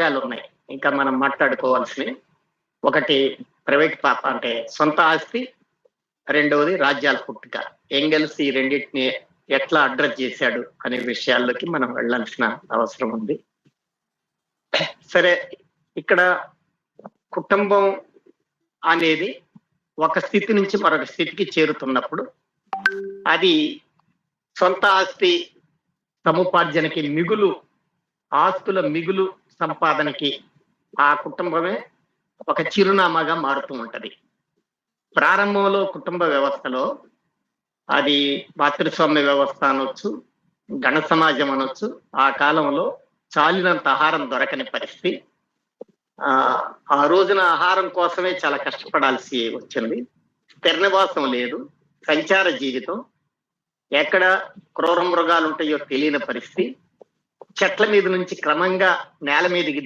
మార్గాలు ఉన్నాయి ఇంకా మనం మాట్లాడుకోవాల్సినవి. ఒకటి ప్రైవేట్ అంటే సొంత ఆస్తి, రెండవది రాజ్యాల పుట్టుక. ఎంగెల్స్ ఈ రెండింటిని ఎట్లా అడ్రస్ చేశాడు అనే విషయాల్లోకి మనం వెళ్ళాల్సిన అవసరం ఉంది. సరే, ఇక్కడ కుటుంబం అనేది ఒక స్థితి నుంచి మరొక స్థితికి చేరుతున్నప్పుడు అది సొంత ఆస్తి సముపార్జనకి ఆస్తుల మిగులు సంపాదనకి ఆ కుటుంబమే ఒక చిరునామాగా మారుతూ ఉంటది. ప్రారంభంలో కుటుంబ వ్యవస్థలో అది మాతృస్వామ్య వ్యవస్థ అనొచ్చు, గణ సమాజం అనొచ్చు. ఆ కాలంలో చాలినంత ఆహారం దొరకని పరిస్థితి. ఆ రోజున ఆహారం కోసమే చాలా కష్టపడాల్సి వచ్చింది. స్థిర నివాసం లేదు, సంచార జీవితం. ఎక్కడ క్రూర మృగాలు ఉంటాయో తెలియని పరిస్థితి. చెట్ల మీద నుంచి క్రమంగా నేల మీదకి